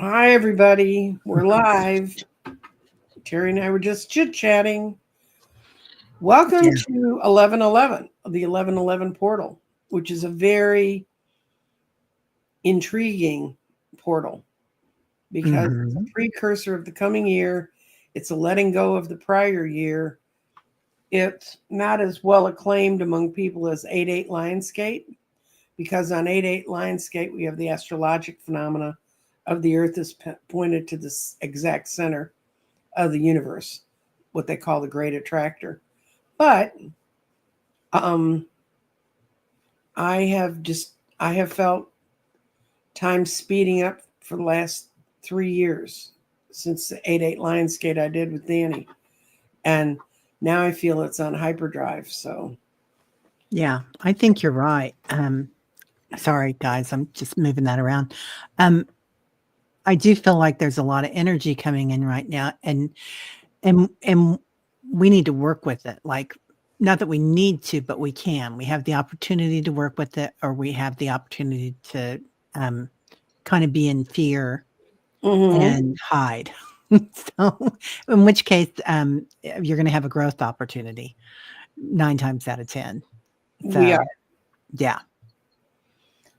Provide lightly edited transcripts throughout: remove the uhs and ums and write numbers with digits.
Hi, everybody. We're live. Teri and I were just chit-chatting. Welcome Yeah. to 1111, the 1111 portal, which is a very intriguing portal because it's a precursor of the coming year. It's a letting go of the prior year. It's not as well acclaimed among people as 8-8 Lionsgate, because on 8-8 Lionsgate, we have the astrologic phenomena of the Earth is pointed to the exact center of the universe, what they call the great attractor. But I have felt time speeding up for the last 3 years since the 8-8 Lionsgate I did with Danny. And now I feel it's on hyperdrive. So Yeah, I think you're right. Sorry, guys, I'm just moving that around. I do feel like there's a lot of energy coming in right now, and we need to work with it. Like, not that we need to, but we can. We have the opportunity to work with it, or we have the opportunity to kind of be in fear and hide. So, in which case, you're going to have a growth opportunity 9 times out of 10. So, we are. Yeah.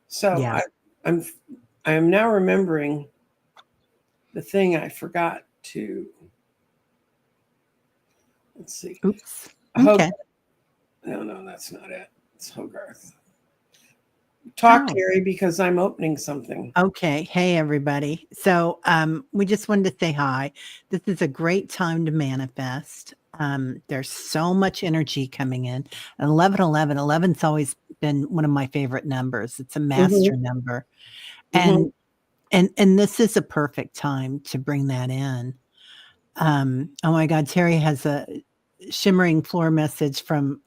So Yeah. I am now remembering the thing I forgot to. Let's see. Oops. Okay. No, that's not it. It's Hogarth. Talk, Oh. Teri, because I'm opening something. Okay. Hey, everybody. So we just wanted to say hi. This is a great time to manifest. There's so much energy coming in. 1111. 11's always been one of my favorite numbers. It's a master number. And this is a perfect time to bring that in. Oh my God, Teri has a shimmering floor message from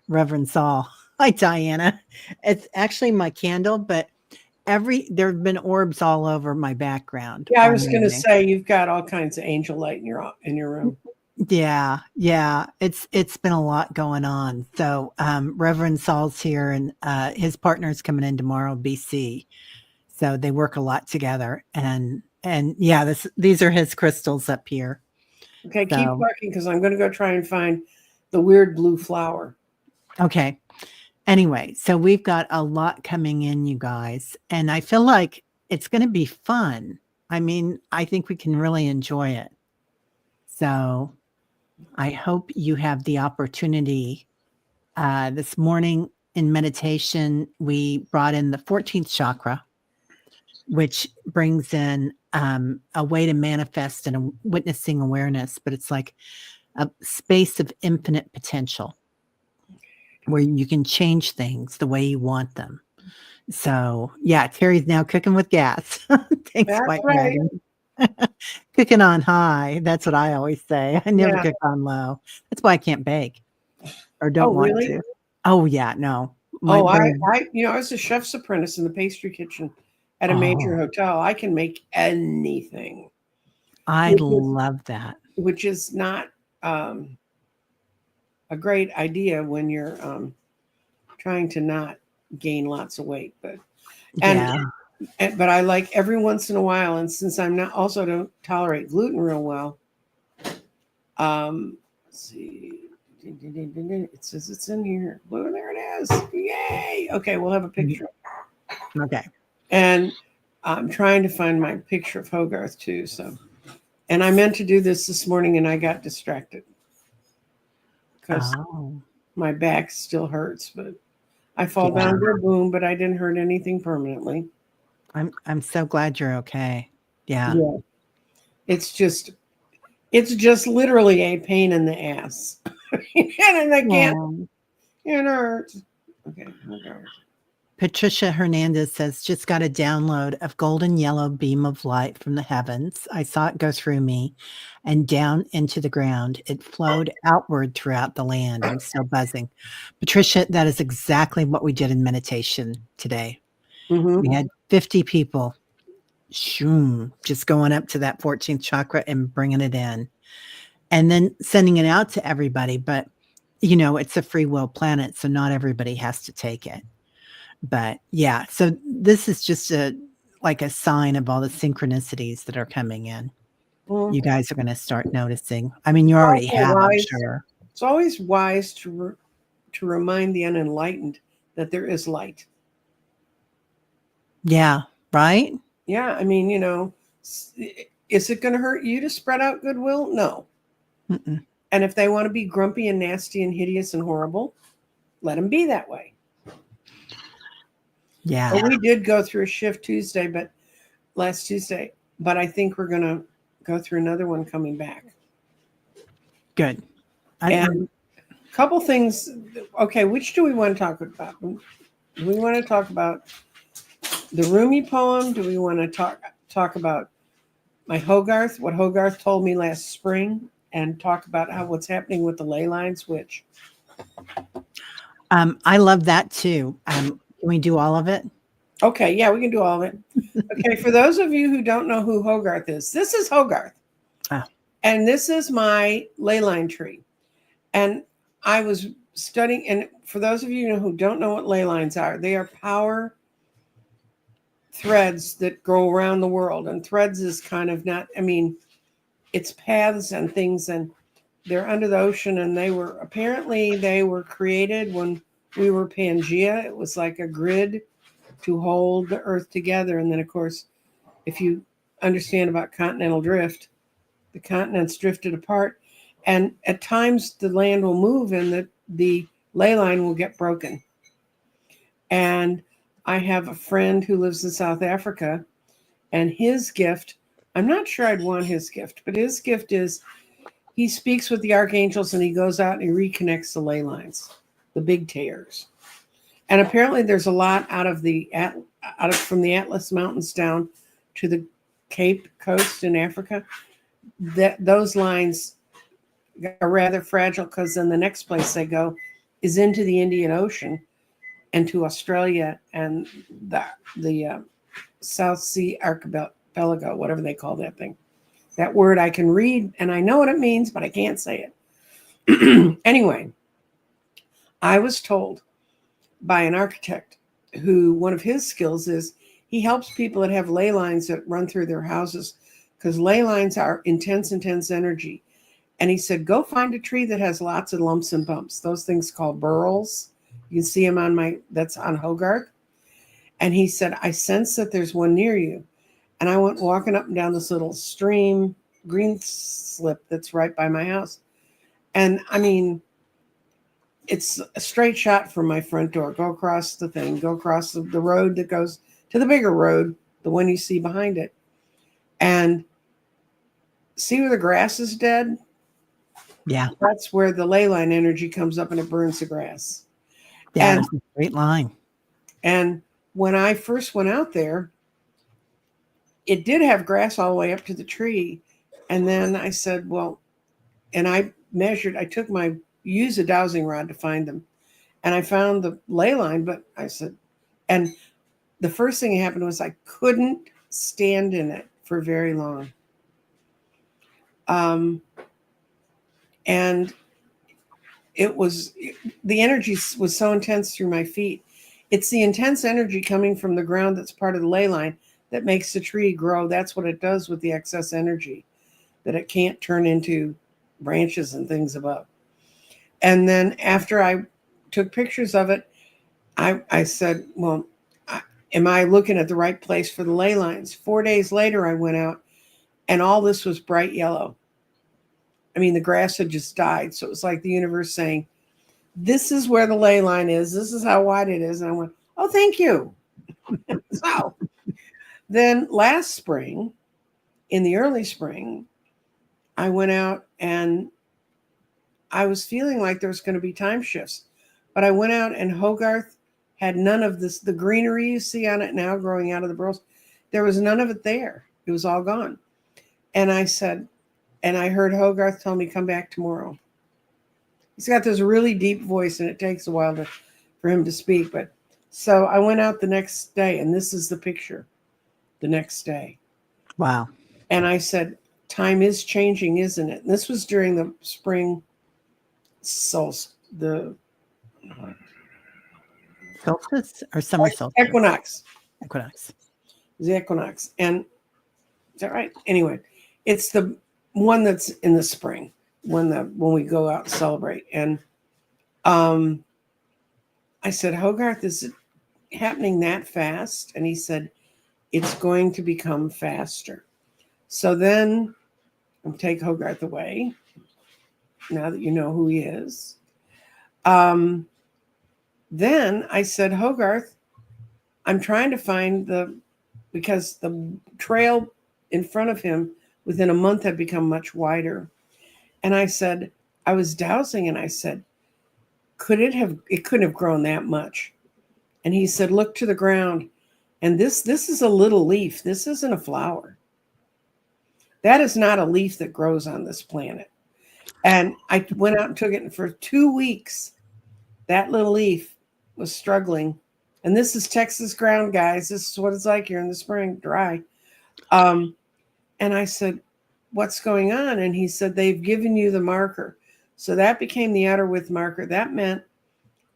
Reverend Saul. Hi, Diana. It's actually my candle, but there have been orbs all over my background. Yeah, I was going to say you've got all kinds of angel light in your room. Yeah. It's been a lot going on. So Reverend Saul's here, and his partner's coming in tomorrow, BC. So they work a lot together, and yeah, these are his crystals up here. Okay, keep talking because I'm going to go try and find the weird blue flower. Okay. Anyway, so we've got a lot coming in, you guys, and I feel like it's going to be fun. I mean, I think we can really enjoy it. So I hope you have the opportunity. This morning in meditation, we brought in the 14th chakra, which brings in a way to manifest and a witnessing awareness, but it's like a space of infinite potential where you can change things the way you want them. So yeah, Teri's now cooking with gas. Thanks, That's White right. Dragon. Cooking on high. That's what I always say. I never cook on low. That's why I can't bake or don't want to. Oh yeah, no. I was a chef's apprentice in the pastry kitchen at a major hotel. I can make anything. I love that. Which is not a great idea when you're trying to not gain lots of weight. But but I like every once in a while, and since I'm not also don't tolerate gluten real well. Let's see. It says it's in here. Blue, there it is. Yay! Okay, we'll have a picture. Okay. And I'm trying to find my picture of Hogarth too. So, and I meant to do this morning, and I got distracted because my back still hurts. But I fall down, boom, but I didn't hurt anything permanently. I'm so glad you're okay. Yeah. It's just literally a pain in the ass. And I can't. It hurts. Okay. Patricia Hernandez says, just got a download of golden yellow beam of light from the heavens. I saw it go through me and down into the ground. It flowed outward throughout the land. I'm still buzzing. Patricia, that is exactly what we did in meditation today. We had 50 people just going up to that 14th chakra and bringing it in, and then sending it out to everybody. But, it's a free will planet, so not everybody has to take it. But yeah, so this is just a like a sign of all the synchronicities that are coming in. You guys are going to start noticing. I mean, you already have, I'm sure. It's always wise to remind the unenlightened that there is light. Yeah, right? Yeah, I mean, is it going to hurt you to spread out goodwill? No. Mm-mm. And if they want to be grumpy and nasty and hideous and horrible, let them be that way. Yeah. But we did go through a shift last Tuesday, but I think we're going to go through another one coming back. Good. And a couple things. Okay, which do we want to talk about? Do we want to talk about the Rumi poem? Do we want to talk about my Hogarth, what Hogarth told me last spring, and talk about what's happening with the ley lines, which I love that too. Can we do all of it? Okay, yeah, we can do all of it. Okay, for those of you who don't know who Hogarth is, this is Hogarth. Ah. And this is my ley line tree. And I was studying, and for those of you who don't know what ley lines are, they are power threads that go around the world. And threads is kind of not, I mean, it's paths and things, and they're under the ocean, and they were created when we were Pangea. It was like a grid to hold the earth together. And then, of course, if you understand about continental drift, the continents drifted apart, and at times the land will move and the ley line will get broken. And I have a friend who lives in South Africa, and his gift, I'm not sure I'd want his gift, but his gift is he speaks with the archangels and he goes out and he reconnects the ley lines, the big tears. And apparently there's a lot from the Atlas Mountains down to the Cape Coast in Africa, that those lines are rather fragile, because then the next place they go is into the Indian Ocean and to Australia and the South Sea Archipelago, whatever they call that thing. That word I can read and I know what it means, but I can't say it. Anyway, I was told by an architect who one of his skills is he helps people that have ley lines that run through their houses, because ley lines are intense energy. And he said, go find a tree that has lots of lumps and bumps. Those things called burls. You can see them that's on Hogarth. And he said, I sense that there's one near you. And I went walking up and down this little stream, green slip that's right by my house. And I mean, it's a straight shot from my front door. Go across the thing, go across the road that goes to the bigger road, the one you see behind it. And see where the grass is dead? Yeah. That's where the ley line energy comes up and it burns the grass. Yeah, that's a great line. And when I first went out there, it did have grass all the way up to the tree. And then I said, well, and I used a dowsing rod to find them. And I found the ley line, but I said, and the first thing that happened was I couldn't stand in it for very long. And the energy was so intense through my feet. It's the intense energy coming from the ground that's part of the ley line that makes the tree grow. That's what it does with the excess energy, that it can't turn into branches and things above. And then after I took pictures of it, I said, well, am I looking at the right place for the ley lines? 4 days later, I went out and all this was bright yellow. I mean, the grass had just died. So it was like the universe saying, this is where the ley line is. This is how wide it is. And I went, oh, thank you. So then last spring, in the early spring, I went out and I was feeling like there was going to be time shifts. But I went out and Hogarth had none of this, the greenery you see on it now growing out of the burls. There was none of it there. It was all gone. And I said, and I heard Hogarth tell me, come back tomorrow. He's got this really deep voice and it takes a while for him to speak. But so I went out the next day and this is the picture the next day. Wow. And I said, time is changing, isn't it? And this was during the spring solstice, the solstice or summer solstice? Equinox. the equinox. And is that right? Anyway, it's the one that's in the spring when we go out and celebrate. And I said, Hogarth, is it happening that fast? And he said, it's going to become faster. So then I'll take Hogarth away, now that you know who he is. Then I said, Hogarth, I'm trying to find because the trail in front of him within a month had become much wider. And I said, I was dowsing and I said, it couldn't have grown that much. And he said, look to the ground. And this is a little leaf. This isn't a flower. That is not a leaf that grows on this planet. And I went out and took it, and for 2 weeks, that little leaf was struggling. And this is Texas ground, guys. This is what it's like here in the spring, dry. And I said, what's going on? And he said, they've given you the marker. So that became the outer width marker. That meant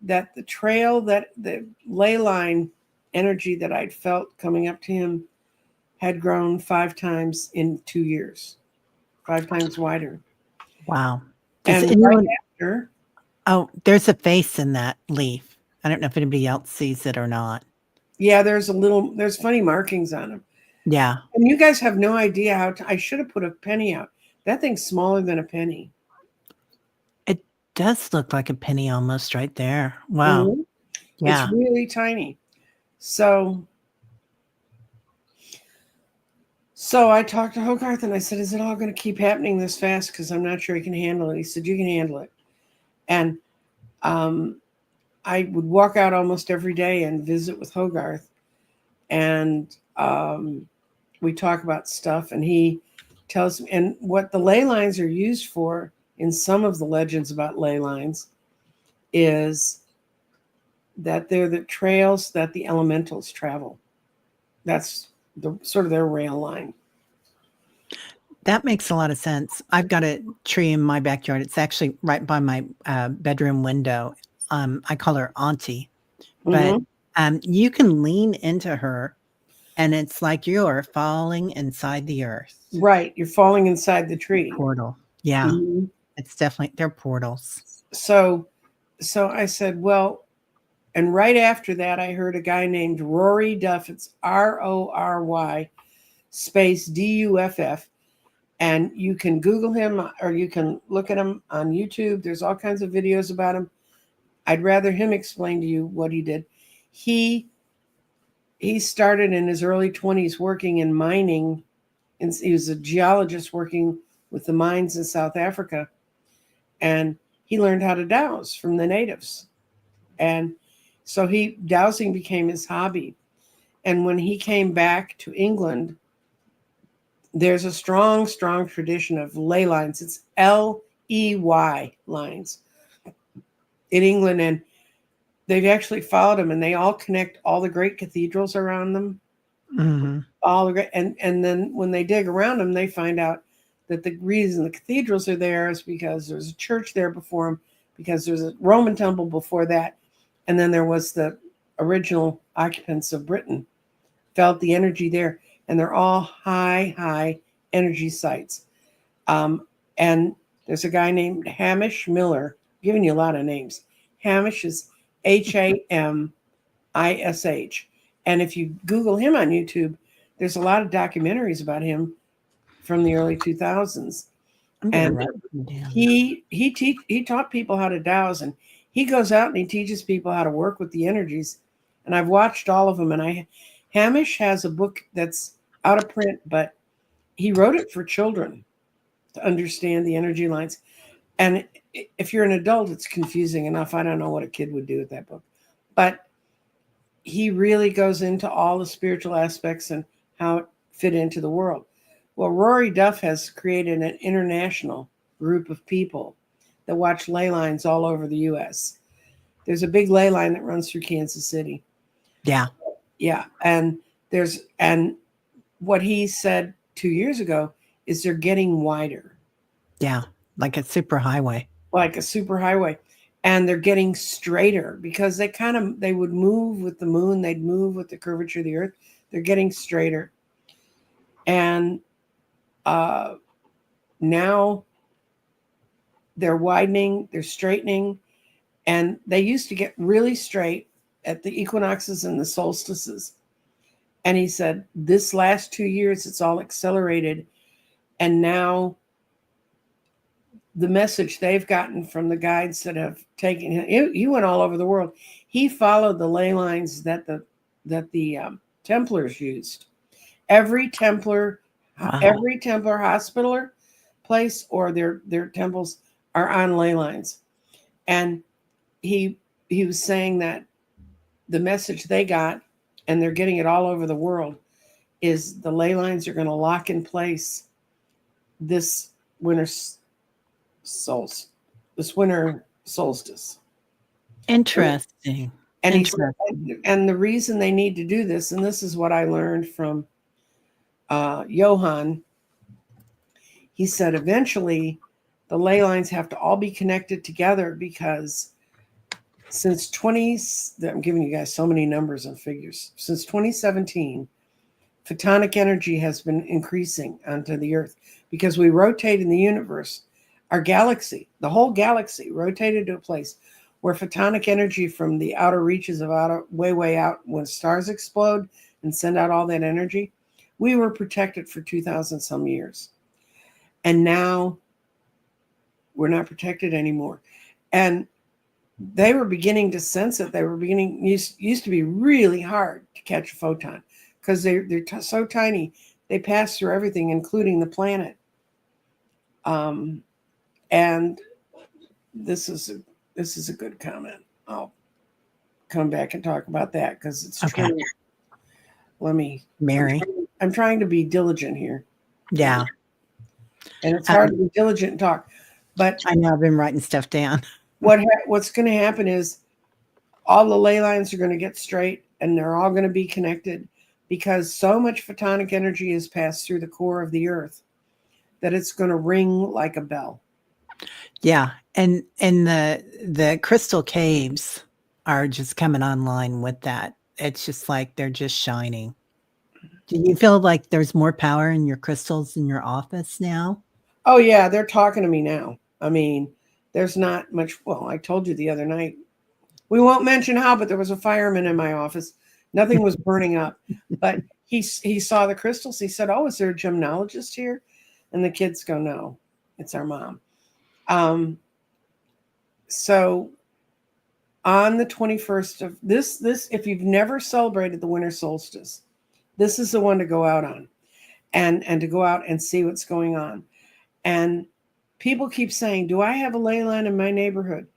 that the trail, that the ley line energy that I'd felt coming up to him had grown 5 times in 2 years, 5 times wider. Wow. And right after, there's a face in that leaf. I don't know if anybody else sees it or not. Yeah, there's funny markings on them. Yeah. And you guys have no idea I should have put a penny out. That thing's smaller than a penny. It does look like a penny almost right there. Wow. Mm-hmm. Yeah. It's really tiny. So I talked to Hogarth and I said, is it all going to keep happening this fast? Because I'm not sure he can handle it. He said, you can handle it. And I would walk out almost every day and visit with Hogarth. And we talk about stuff. And he tells me, and what the ley lines are used for in some of the legends about ley lines is that they're the trails that the elementals travel. That's sort of their rail line. That makes a lot of sense. I've got a tree in my backyard. It's actually right by my bedroom window. I call her Auntie, but you can lean into her and it's like you're falling inside the earth. Right. You're falling inside the tree. Portal. Yeah. Mm-hmm. It's definitely, they're portals. So I said, well, and right after that, I heard a guy named Rory Duff. It's RORY space DUFF. And you can Google him or you can look at him on YouTube. There's all kinds of videos about him. I'd rather him explain to you what he did. He started in his early 20s working in mining. And he was a geologist working with the mines in South Africa. And he learned how to dowse from the natives. And so dowsing became his hobby. And when he came back to England, there's a strong, strong tradition of ley lines. It's LEY lines in England. And they've actually followed them, and they all connect all the great cathedrals around them. Mm-hmm. And then when they dig around them, they find out that the reason the cathedrals are there is because there's a church there before them, because there's a Roman temple before that. And then there was the original occupants of Britain felt the energy there. And they're all high energy sites. And there's a guy named Hamish Miller, I'm giving you a lot of names. Hamish is HAMISH. And if you Google him on YouTube, there's a lot of documentaries about him from the early 2000s. And he taught people how to dowse, and he goes out and he teaches people how to work with the energies. And I've watched all of them. And Hamish has a book that's out of print, but he wrote it for children to understand the energy lines. And if you're an adult, it's confusing enough. I don't know what a kid would do with that book. But he really goes into all the spiritual aspects and how it fit into the world. Well, Rory Duff has created an international group of people that watch ley lines all over the U.S. There's a big ley line that runs through Kansas City. Yeah. Yeah. And what he said 2 years ago is they're getting wider. Yeah. Like a super highway. And they're getting straighter because they would move with the moon. They'd move with the curvature of the earth. They're getting straighter. And now they're widening, they're straightening. And they used to get really straight at the equinoxes and the solstices. And he said, this last 2 years, it's all accelerated. And now the message they've gotten from the guides that have taken him, he went all over the world. He followed the ley lines that the Templars used. Every Templar hospitaler place or their temples are on ley lines. And he was saying that the message they got, and they're getting it all over the world, is the ley lines are going to lock in place this winter solstice. Interesting. And he said, and the reason they need to do this, and this is what I learned from Johann. He said eventually the ley lines have to all be connected together because since I'm giving you guys so many numbers and figures. Since 2017, photonic energy has been increasing onto the Earth because we rotate in the universe. Our galaxy, the whole galaxy, rotated to a place where photonic energy from the outer reaches of way out, when stars explode and send out all that energy, we were protected for 2,000 some years. And now we're not protected anymore. And they were beginning to sense it. They were used to be really hard to catch a photon because they're so tiny. They pass through everything, including the planet. And this is a good comment. I'll come back and talk about that because it's okay. True. Let me, Mary. I'm trying to be diligent here. Yeah. And it's hard to be diligent and talk. But I know I've been writing stuff down. What's going to happen is all the ley lines are going to get straight and they're all going to be connected because so much photonic energy is passed through the core of the Earth that it's going to ring like a bell. Yeah. And the crystal caves are just coming online with that. It's just like they're just shining. Do you feel like there's more power in your crystals in your office now? Oh, yeah. They're talking to me now. I mean, there's not much. Well, I told you the other night. We won't mention how, but there was a fireman in my office. Nothing was burning up. But he saw the crystals. He said, oh, is there a gemologist here? And the kids go, no, it's our mom. So on the 21st of this, if you've never celebrated the winter solstice, this is the one to go out on and to go out and see what's going on. And people keep saying, do I have a ley line in my neighborhood?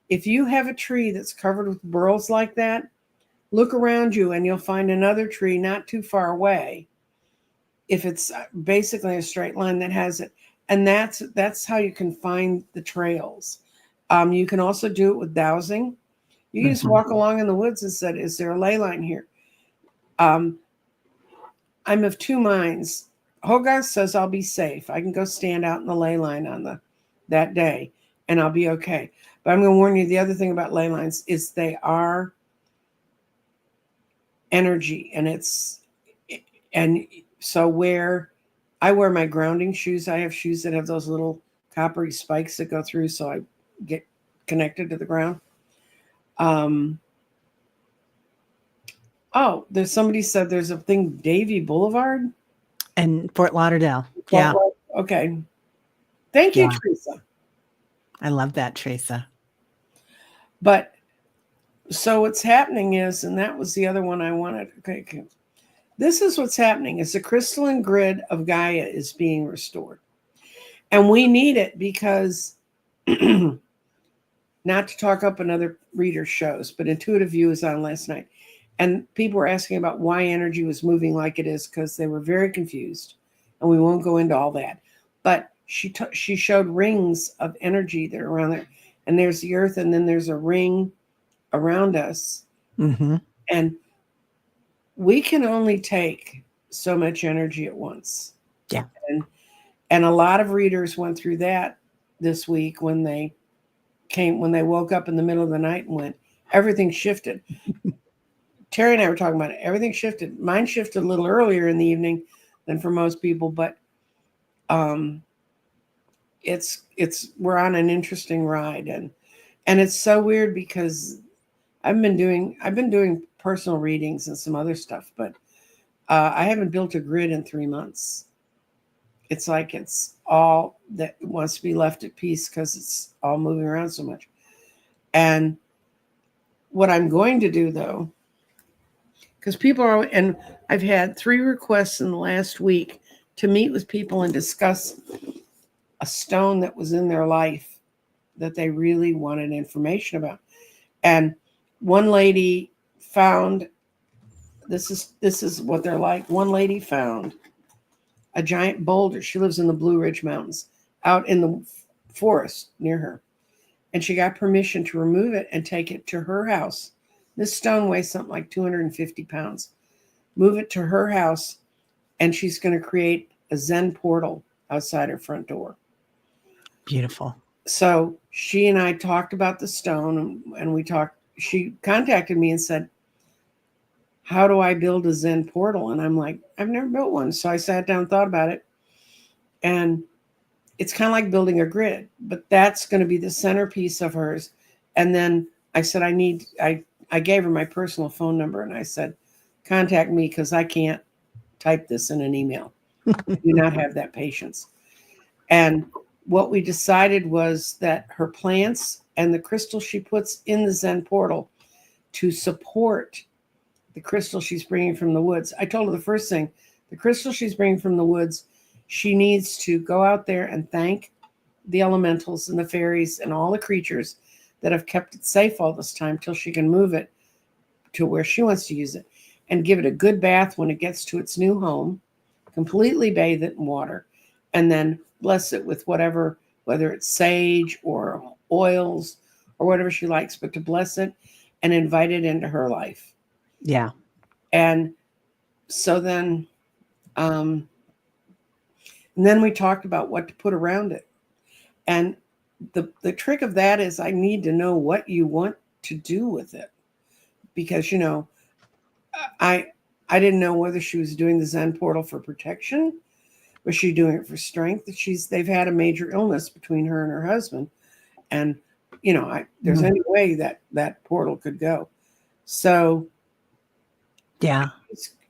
If you have a tree that's covered with burls like that, look around you and you'll find another tree not too far away. If it's basically a straight line that has it. And that's how you can find the trails. You can also do it with dowsing. You can just walk along in the woods and say, is there a ley line here? I'm of two minds. Hogarth says I'll be safe. I can go stand out in the ley line on that day and I'll be okay. But I'm going to warn you, the other thing about ley lines is they are energy. And so where I wear my grounding shoes, I have shoes that have those little coppery spikes that go through so I get connected to the ground. There's somebody said there's a thing, Davie Boulevard in Fort Lauderdale. Yeah. Okay. Thank you, Teresa. I love that, Teresa. But so what's happening is, and that was the other one I wanted. Okay. This is what's happening is the crystalline grid of Gaia is being restored. And we need it because not to talk up another reader's shows, but Intuitive View is on last night. And people were asking about why energy was moving like it is because they were very confused. And we won't go into all that. But she showed rings of energy that are around there. And there's the Earth, and then there's a ring around us. Mm-hmm. And we can only take so much energy at once. Yeah. And a lot of readers went through that this week when they woke up in the middle of the night and went, everything shifted. Teri and I were talking about it. Everything shifted. Mine shifted a little earlier in the evening than for most people, but we're on an interesting ride, and it's so weird because I've been doing personal readings and some other stuff, but I haven't built a grid in 3 months. It's like it's all that wants to be left at peace because it's all moving around so much. And what I'm going to do, though, because people are, and I've had 3 requests in the last week to meet with people and discuss a stone that was in their life that they really wanted information about. And one lady found, this is what they're like. One lady found a giant boulder. She lives in the Blue Ridge Mountains out in the forest near her. And she got permission to remove it and take it to her house. This stone weighs something like 250 pounds. Move it to her house, and she's going to create a Zen portal outside her front door. Beautiful. So she and I talked about the stone, and we talked. She contacted me and said, how do I build a Zen portal? And I'm like, I've never built one. So I sat down and thought about it. And it's kind of like building a grid, but that's going to be the centerpiece of hers. And then I said, I gave her my personal phone number, and I said, contact me because I can't type this in an email. I do not have that patience. And what we decided was that her plants and the crystal she puts in the Zen portal to support the crystal she's bringing from the woods. I told her the first thing, the crystal she's bringing from the woods, she needs to go out there and thank the elementals and the fairies and all the creatures that have kept it safe all this time till she can move it to where she wants to use it, and give it a good bath when it gets to its new home, completely bathe it in water, and then bless it with whatever, whether it's sage or oils or whatever she likes, but to bless it and invite it into her life. Yeah. And so then, and then we talked about what to put around it. And the trick of that is I need to know what you want to do with it. Because, I didn't know whether she was doing the Zen portal for protection. Was she doing it for strength? They've had a major illness between her and her husband. And, there's any way that portal could go. So, yeah.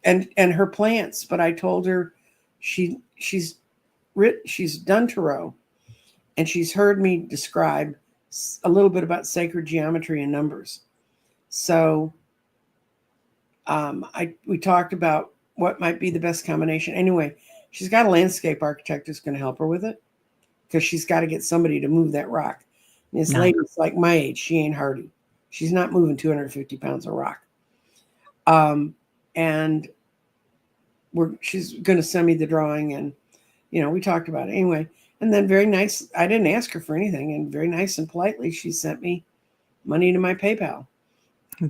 And her plants, but I told her she's done tarot, and she's heard me describe a little bit about sacred geometry and numbers. So we talked about what might be the best combination. Anyway, she's got a landscape architect who's going to help her with it, because she's got to get somebody to move that rock. And this lady's like my age. She ain't hardy. She's not moving 250 pounds of rock. And she's going to send me the drawing, and, we talked about it anyway. And then very nice, I didn't ask her for anything, and very nice and politely, she sent me money to my PayPal.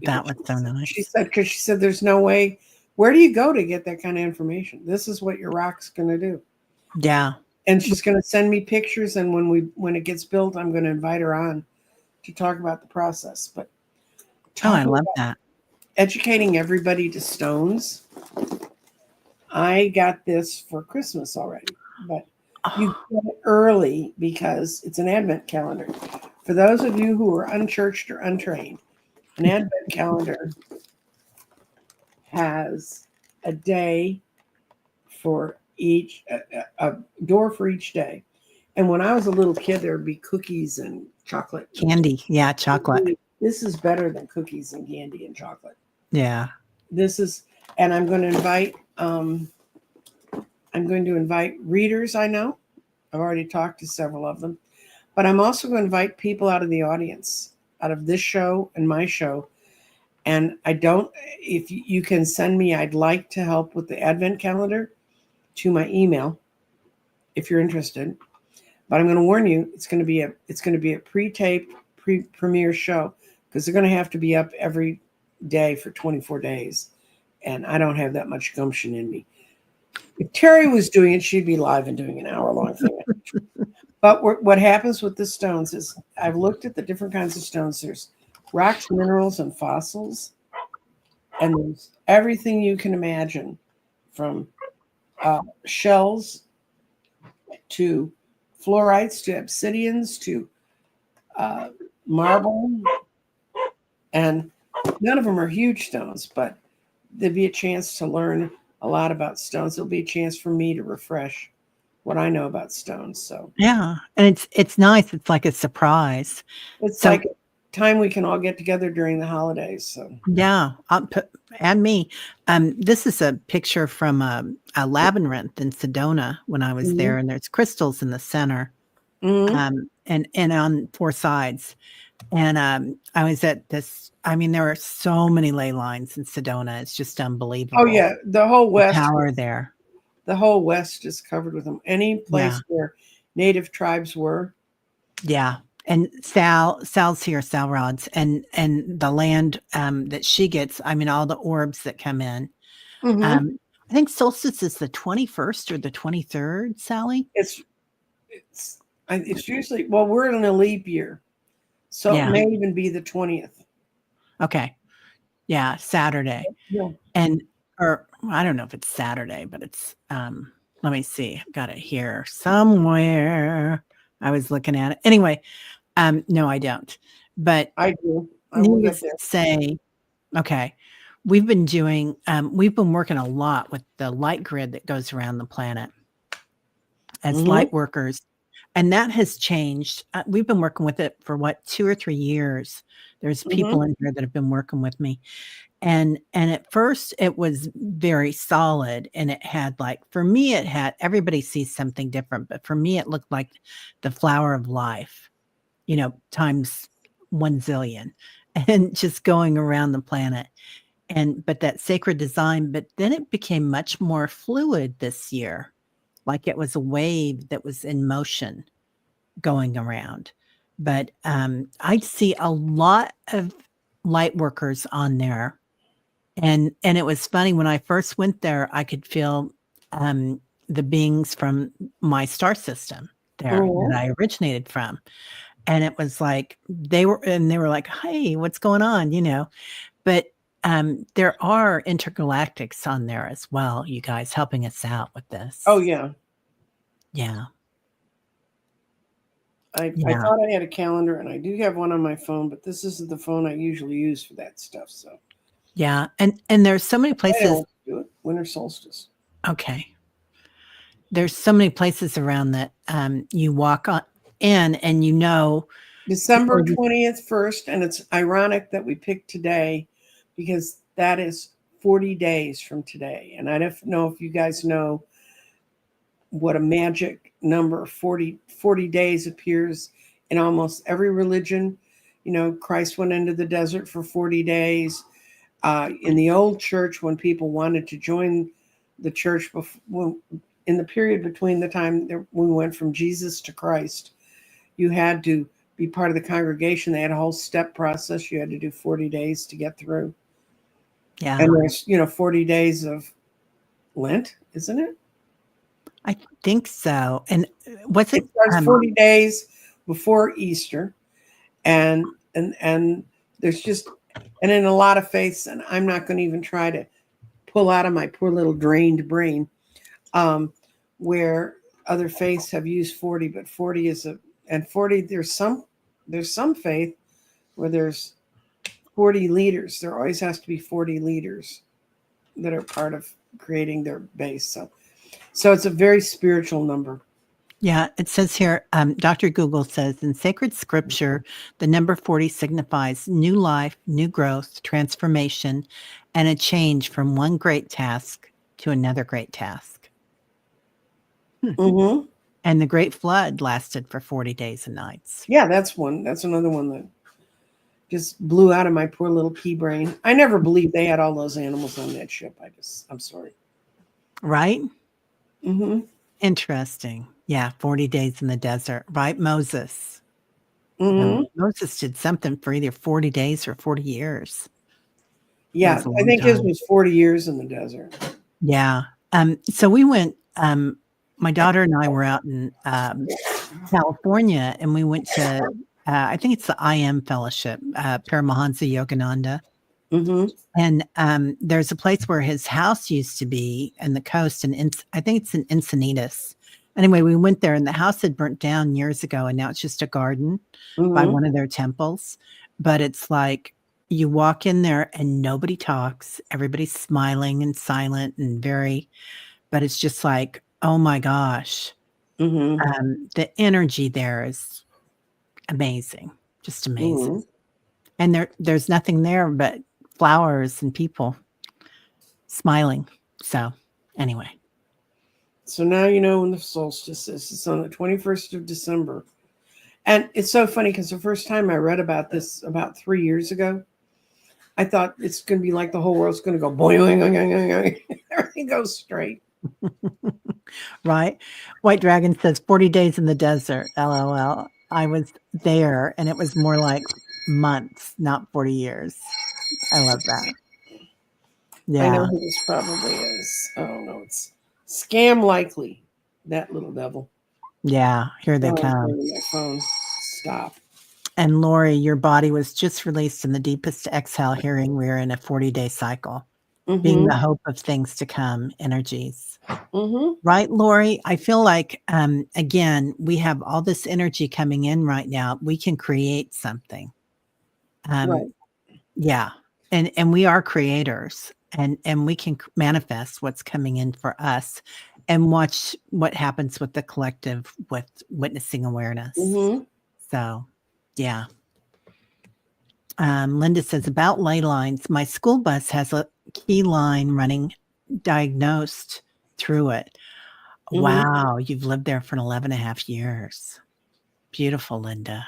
That was so nice. She said, there's no way, where do you go to get that kind of information? This is what your rock's going to do. Yeah. And she's going to send me pictures. And when it gets built, I'm going to invite her on to talk about the process. But I love that. Educating everybody to stones. I got this for Christmas already, but you get it early because it's an Advent calendar. For those of you who are unchurched or untrained, an Advent calendar has a day for each, a door for each day. And when I was a little kid, there would be cookies and chocolate. Candy. Yeah, chocolate. This is better than cookies and candy and chocolate. Yeah. And I'm going to invite readers I know. I've already talked to several of them. But I'm also going to invite people out of the audience, out of this show and my show. And if you can send me, I'd like to help with the Advent calendar to my email, if you're interested. But I'm going to warn you, it's going to be a pre-taped, premiere show, because they're going to have to be up every day for 24 days. And I don't have that much gumption in me. If Teri was doing it, she'd be live and doing an hour-long thing. But what happens with the stones is I've looked at the different kinds of stones. There's rocks, minerals, and fossils. And there's everything you can imagine, from shells to fluorites to obsidians to marble. And none of them are huge stones, but there'd be a chance to learn a lot about stones. There'll be a chance for me to refresh what I know about stones. So Yeah, and it's nice. It's like a surprise. it's So like time we can all get together during the holidays. So yeah, add me. This is a picture from a labyrinth in Sedona when I was there, and there's crystals in the center, and on four sides. And I was at this. I mean, there are so many ley lines in Sedona. It's just unbelievable. Oh yeah, the whole west. Power there. The whole west is covered with them. Any place where native tribes were. Yeah. And Sal's here, Sal Rods, and the land that she gets, I mean, all the orbs that come in. I think solstice is the 21st or the 23rd, Sally. It's usually, well, we're in a leap year, so it may even be the 20th. Okay. Yeah, Saturday. Yeah. Or I don't know if it's Saturday, but it's let me see. I've got it here somewhere. I was looking at it. Anyway, no, I don't. But I do. Needless to say, okay, we've been working a lot with the light grid that goes around the planet as light workers. And that has changed. We've been working with it for 2 or 3 years. There's people in here that have been working with me. And at first it was very solid, and it had, like, for me, everybody sees something different, but for me, it looked like the flower of life, times 1 zillion, and just going around the planet. But that sacred design, but then it became much more fluid this year. Like it was a wave that was in motion going around. But I see a lot of light workers on there. And it was funny, when I first went there, I could feel the beings from my star system there that I originated from. And it was like they were like, "Hey, what's going on?" But there are intergalactics on there as well, you guys, helping us out with this. Oh yeah. Yeah. I thought I had a calendar, and I do have one on my phone, but this isn't the phone I usually use for that stuff. So yeah, and there's so many places. Do it. Winter solstice. Okay. There's so many places around that you walk in, and December 20th, 1st, and it's ironic that we picked today because that is 40 days from today. And I don't know if you guys know what a magic number 40 days appears in almost every religion. Christ went into the desert for 40 days. In the old church, when people wanted to join the church, in the period between the time that we went from Jesus to Christ, you had to be part of the congregation. They had a whole step process. You had to do 40 days to get through. Yeah. And there's, 40 days of Lent, isn't it? I think so. And what's it? It starts 40 days before Easter. And there's just, and in a lot of faiths, and I'm not going to even try to pull out of my poor little drained brain, where other faiths have used 40, but 40 is and 40, there's some faith where there's 40 leaders. There always has to be 40 leaders that are part of creating their base. So it's a very spiritual number. Yeah, it says here, Dr. Google says, in sacred scripture, the number 40 signifies new life, new growth, transformation, and a change from one great task to another great task. Mm-hmm. And the great flood lasted for 40 days and nights. Yeah, that's one. That's another one that just blew out of my poor little pea brain. I never believed they had all those animals on that ship. I'm sorry. Right? Mm-hmm. Interesting. Yeah, 40 days in the desert, right? Moses. Mm-hmm. Moses did something for either 40 days or 40 years. Yeah, I think his was 40 years in the desert. Yeah. So we went, my daughter and I were out in California, and we went to, I think it's the IM Fellowship, Paramahansa Yogananda. Mm-hmm. And there's a place where his house used to be in the coast, and I think it's in Encinitas. Anyway, we went there, and the house had burnt down years ago, and now it's just a garden by Mm-hmm. one of their temples. But it's like you walk in there and nobody talks. Everybody's smiling and silent and but it's just like, oh my gosh. Mm-hmm. The energy there is amazing, just amazing. Mm-hmm. And there's nothing there but flowers and people smiling. So anyway. So now you know when the solstice is. It's on the 21st of December. And it's so funny because the first time I read about this about 3 years ago, I thought it's going to be like the whole world's going to go boing, boing, boing, boing, boing. Everything goes straight. Right. White Dragon says 40 days in the desert. LOL. I was there and it was more like months, not 40 years. I love that. I know Yeah. who this probably is. I don't know. It's Scam Likely, that little devil. Yeah. Here they Oh, I'm come. turning my phone. Stop. And Lori, your body was just released in the deepest exhale, hearing we're in a 40-day cycle, being Mm-hmm. the hope of things to come energies. Mm-hmm. Right, Lori? I feel like, again, we have all this energy coming in right now. We can create something. Right. Yeah. And we are creators, and we can manifest what's coming in for us and watch what happens with the collective with witnessing awareness. Mm-hmm. So, yeah. Linda says about ley lines, my school bus has a key line running diagnosed through it. Mm-hmm. Wow, you've lived there for 11 and a half years. Beautiful, Linda.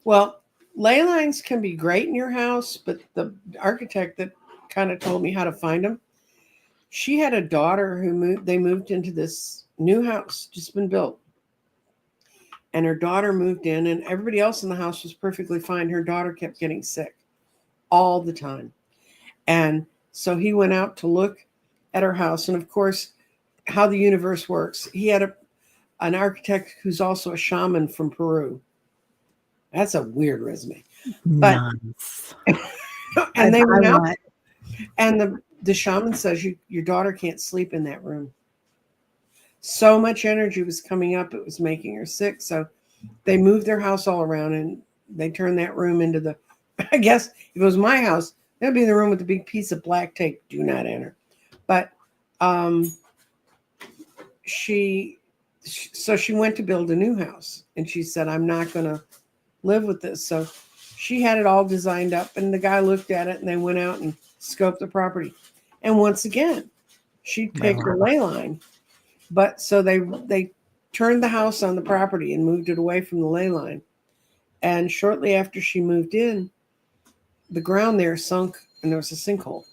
Well, ley lines can be great in your house, but the architect that kind of told me how to find them, she had a daughter who moved into this new house, just been built. And her daughter moved in, and everybody else in the house was perfectly fine. Her daughter kept getting sick all the time. And so he went out to look at her house. And of course, how the universe works, he had an architect who's also a shaman from Peru. That's a weird resume. But Nice. and they went out, want, and the shaman says your daughter can't sleep in that room. So much energy was coming up, it was making her sick. So they moved their house all around, and they turned that room into the, I guess if it was my house, that'd be the room with the big piece of black tape, do not enter. But she went to build a new house, and she said, I'm not going to live with this. So she had it all designed up, and the guy looked at it, and they went out and scoped the property. And once again, she picked her ley line. But so they turned the house on the property and moved it away from the ley line. And shortly after she moved in, the ground there sunk, and there was a sinkhole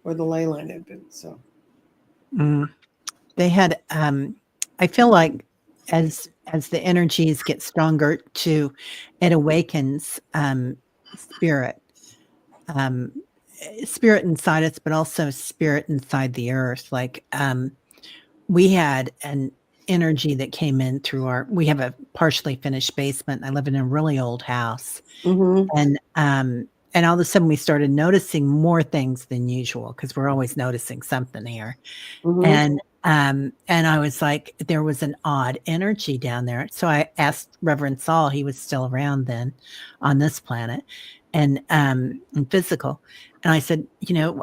where the ley line had been. So they had I feel like as the energies get stronger too, it awakens spirit. Spirit inside us, but also spirit inside the earth. Like we had an energy that came in through we have a partially finished basement. I live in a really old house. And all of a sudden we started noticing more things than usual, because we're always noticing something here. And I was like, there was an odd energy down there. So I asked Reverend Saul, he was still around then on this planet, and physical. And I said,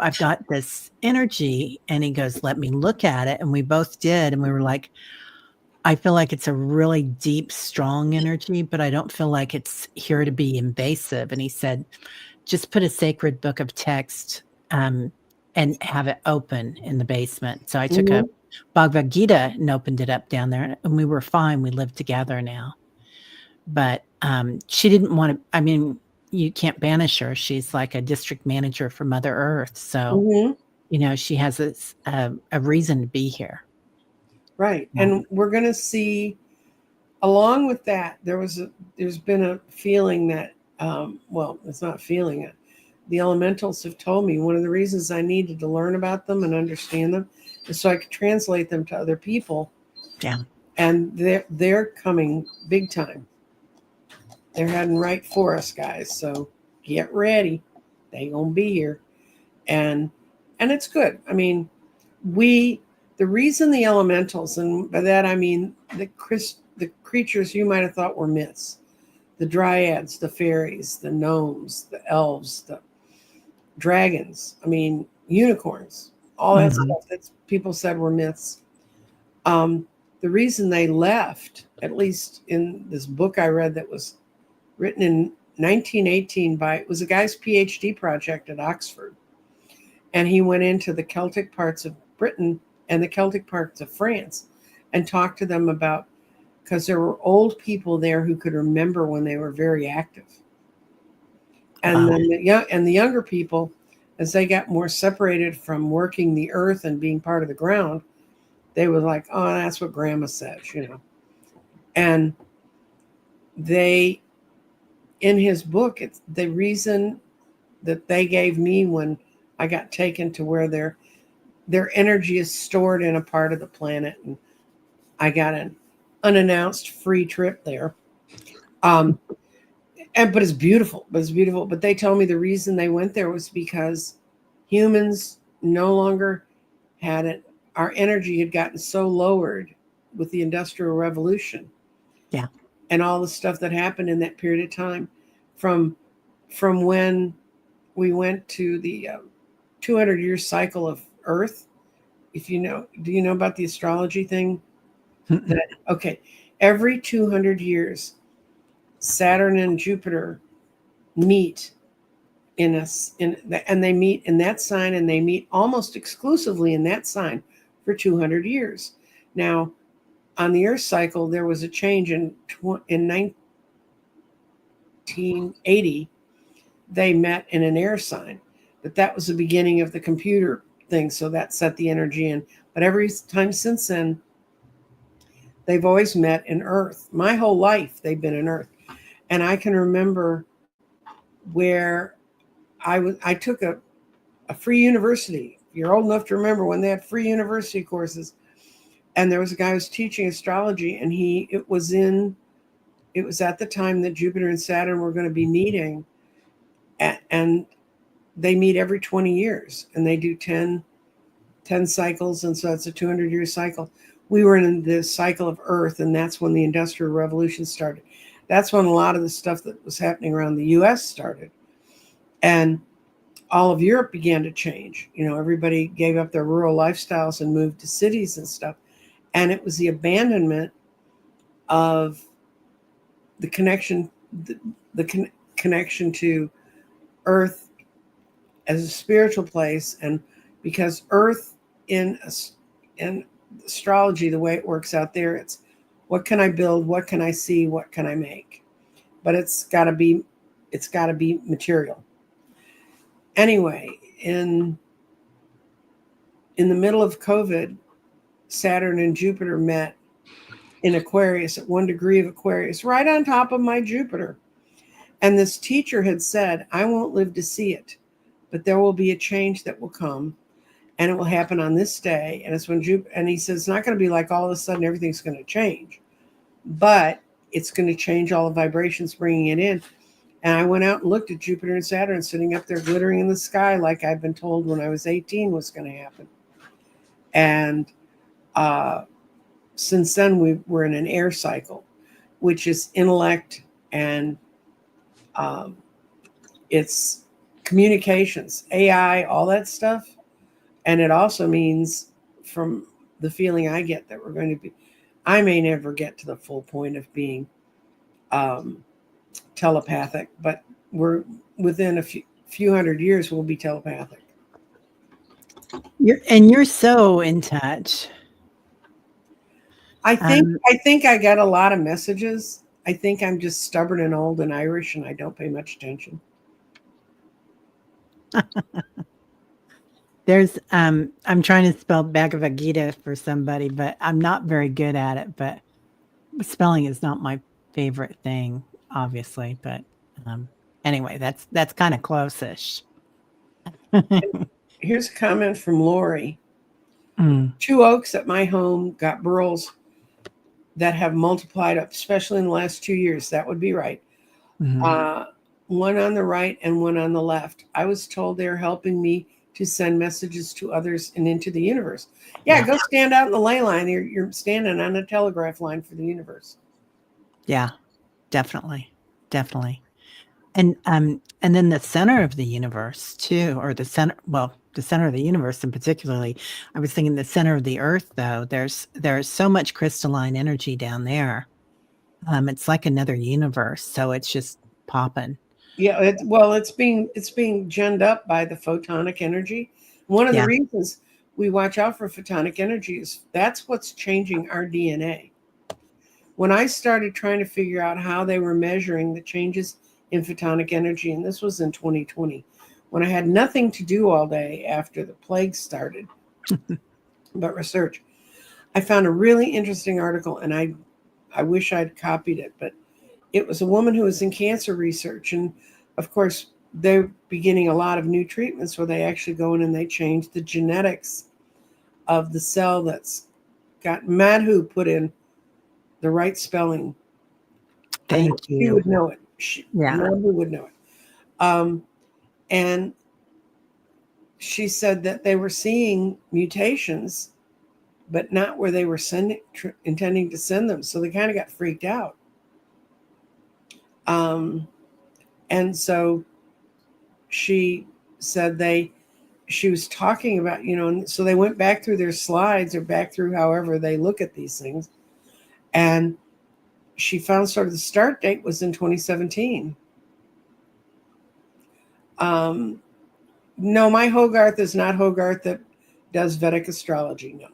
I've got this energy. And he goes, let me look at it. And we both did. And we were like, I feel like it's a really deep, strong energy, but I don't feel like it's here to be invasive. And he said, just put a sacred book of text and have it open in the basement. So I took a Bhagavad Gita and opened it up down there, and we were fine. We live together now. But she didn't want to, you can't banish her. She's like a district manager for Mother Earth. So, she has a reason to be here. Right. And we're going to see, along with that, there's been a feeling that, it's not feeling it. The elementals have told me one of the reasons I needed to learn about them and understand them is so I could translate them to other people. Yeah. And they're coming big time. They're heading right for us, guys. So get ready. They gonna be here. and it's good. I mean, the reason the elementals, and by that I mean the creatures you might have thought were myths, the dryads, the fairies, the gnomes, the elves, the dragons, I mean, unicorns, all that stuff that people said were myths. The reason they left, at least in this book I read that was written in 1918 it was a guy's PhD project at Oxford. And he went into the Celtic parts of Britain and the Celtic parts of France and talked to them about, because there were old people there who could remember when they were very active. And then the younger people, as they got more separated from working the earth and being part of the ground, they were like, oh, that's what grandma says, you know. And they, in his book, it's the reason that they gave me when I got taken to where their energy is stored in a part of the planet, and I got an unannounced free trip there. But it's beautiful. But they told me the reason they went there was because humans no longer had it. Our energy had gotten so lowered with the Industrial Revolution. Yeah. And all the stuff that happened in that period of time, from when we went to the 200-year cycle of Earth. Do you know about the astrology thing? Okay, every 200 years, Saturn and Jupiter meet and they meet in that sign, and they meet almost exclusively in that sign for 200 years. Now, on the Earth cycle, there was a change in 1980. They met in an air sign, but that was the beginning of the computer thing, so that set the energy in. But every time since then, they've always met in Earth. My whole life, they've been in Earth. And I can remember where I took a free university. You're old enough to remember when they had free university courses. And there was a guy who was teaching astrology, and it was at the time that Jupiter and Saturn were going to be meeting. And they meet every 20 years, and they do 10 cycles. And so that's a 200-year cycle. We were in the cycle of Earth, and that's when the Industrial Revolution started. That's when a lot of the stuff that was happening around the US started. And all of Europe began to change. You know, everybody gave up their rural lifestyles and moved to cities and stuff. And it was the abandonment of the connection, connection to Earth as a spiritual place. And because Earth in astrology, the way it works out there, it's what can I build, what can I see, what can I make? But it's got to be material. Anyway, in the middle of COVID, Saturn and Jupiter met in Aquarius at 1 degree of Aquarius, right on top of my Jupiter. And this teacher had said, I won't live to see it, but there will be a change that will come, and it will happen on this day. And it's when Jupiter, and he says, it's not going to be like all of a sudden everything's going to change, but it's going to change all the vibrations, bringing it in. And I went out and looked at Jupiter and Saturn sitting up there glittering in the sky, like I've been told when I was 18 was going to happen. And since then, we're in an air cycle, which is intellect, and it's communications, AI, all that stuff. And it also means, from the feeling I get, that I may never get to the full point of being telepathic, but we're within a few hundred years, we'll be telepathic. You're so in touch. I think I get a lot of messages. I think I'm just stubborn and old and Irish, and I don't pay much attention. There's I'm trying to spell Bhagavad Gita for somebody, but I'm not very good at it. But spelling is not my favorite thing, obviously. But anyway, that's kind of close-ish. Here's a comment from Lori. 2 oaks at my home got burls that have multiplied up, especially in the last 2 years. That would be right. One on the right and one on the left. I was told they're helping me to send messages to others and into the universe. Yeah, go stand out in the ley line. You're standing on a telegraph line for the universe. Yeah, definitely. And then the center of the universe too, or the center of the universe, and particularly, I was thinking the center of the earth, though. There's so much crystalline energy down there. It's like another universe, so it's just popping. Yeah, it's being ginned up by the photonic energy. One of the reasons we watch out for photonic energy is that's what's changing our DNA. When I started trying to figure out how they were measuring the changes in photonic energy, and this was in 2020, when I had nothing to do all day after the plague started but research, I found a really interesting article, and I wish I'd copied it, but it was a woman who was in cancer research. And of course, they're beginning a lot of new treatments where they actually go in and they change the genetics of the cell that's got Madhu put in the right spelling. Thank you. She would know it. Madhu would know it. And she said that they were seeing mutations, but not where they were intending to send them. So they kind of got freaked out. And so she said she was talking about, and so they went back through their slides or back through however they look at these things. And she found sort of the start date was in 2017. No, my Hogarth is not Hogarth that does Vedic astrology. No.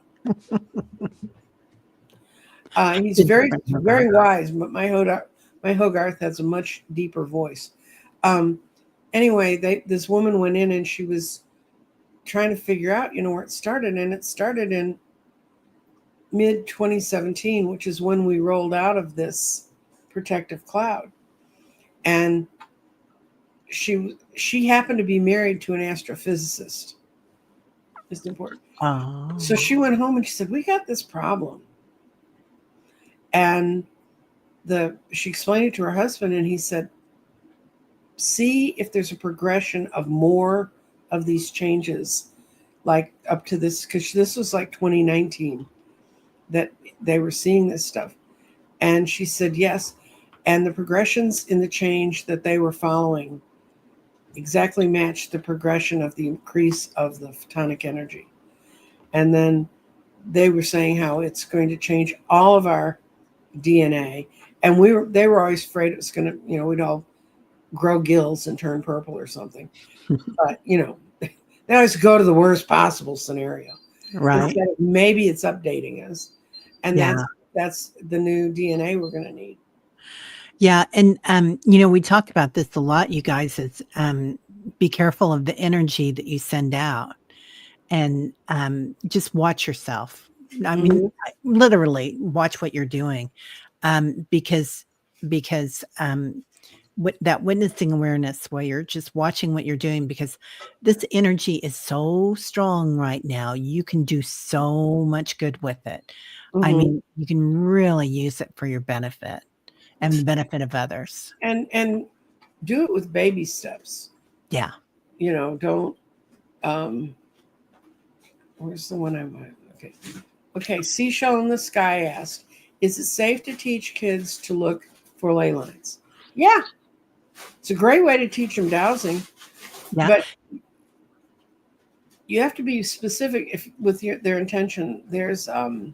He's very, very wise, but my Hogarth has a much deeper voice. Anyway, this woman went in and she was trying to figure out, where it started. And it started in mid 2017, which is when we rolled out of this protective cloud. And she happened to be married to an astrophysicist. It's important. Oh. So she went home and she said, we got this problem. And she explained it to her husband, and he said, see if there's a progression of more of these changes, like up to this, because this was like 2019 that they were seeing this stuff. And she said, yes. And the progressions in the change that they were following exactly matched the progression of the increase of the photonic energy. And then they were saying how it's going to change all of our DNA. And they were always afraid it was going to, we'd all grow gills and turn purple or something. But, they always go to the worst possible scenario. Right. Maybe it's updating us. And that's the new DNA we're going to need. Yeah. And, we talk about this a lot, you guys, is be careful of the energy that you send out, and just watch yourself. I mean, literally watch what you're doing, because that witnessing awareness, where you're just watching what you're doing, because this energy is so strong right now. You can do so much good with it. I mean, you can really use it for your benefit and the benefit of others. And do it with baby steps. Yeah. Don't, where's the one I want? Okay. Seashell in the Sky asked, is it safe to teach kids to look for ley lines? Yeah. It's a great way to teach them dowsing. Yeah. But you have to be specific with their intention. There's a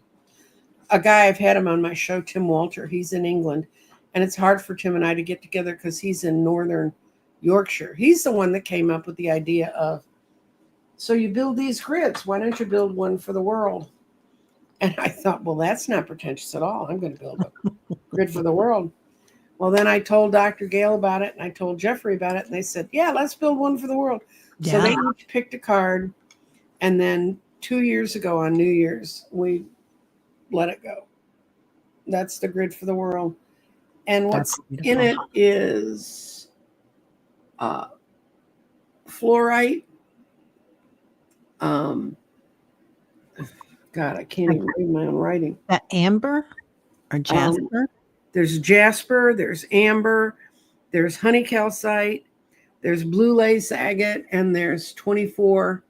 guy, I've had him on my show, Tim Walter. He's in England. And it's hard for Tim and I to get together because he's in northern Yorkshire. He's the one that came up with the idea of, so you build these grids. Why don't you build one for the world? And I thought, well, that's not pretentious at all. I'm going to build a grid for the world. Well, then I told Dr. Gale about it, and I told Jeffrey about it, and they said, yeah, let's build one for the world. Yeah. So they each picked a card, and then 2 years ago on New Year's, we let it go. That's the grid for the world. And what's in it is fluorite. God, I can't even read my own writing. That amber or jasper? There's jasper, there's amber, there's honey calcite, there's blue lace agate, and there's 24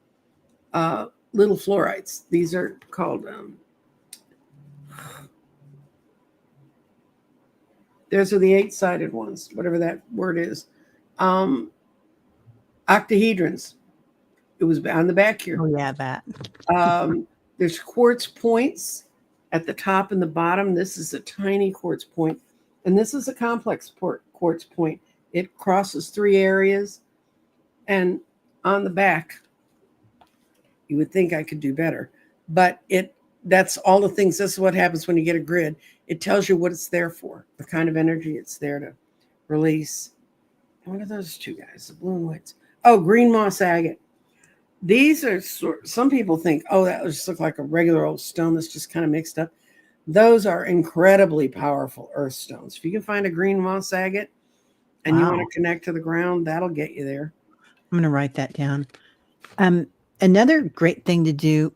little fluorites. These are called, those are the 8-sided ones, whatever that word is. Octahedrons. It was on the back here. Oh, yeah, that. There's quartz points at the top and the bottom. This is a tiny quartz point, and this is a complex quartz point. It crosses 3 areas, and on the back, you would think I could do better, but that's all the things. This is what happens when you get a grid. It tells you what it's there for, the kind of energy it's there to release. What are those 2 guys, the blue and whites? Oh, green moss agate. These are some people think, oh, that just look like a regular old stone that's just kind of mixed up. Those are incredibly powerful earth stones. If you can find a green moss agate and you want to connect to the ground, that'll get you there. I'm going to write that down. Another great thing to do,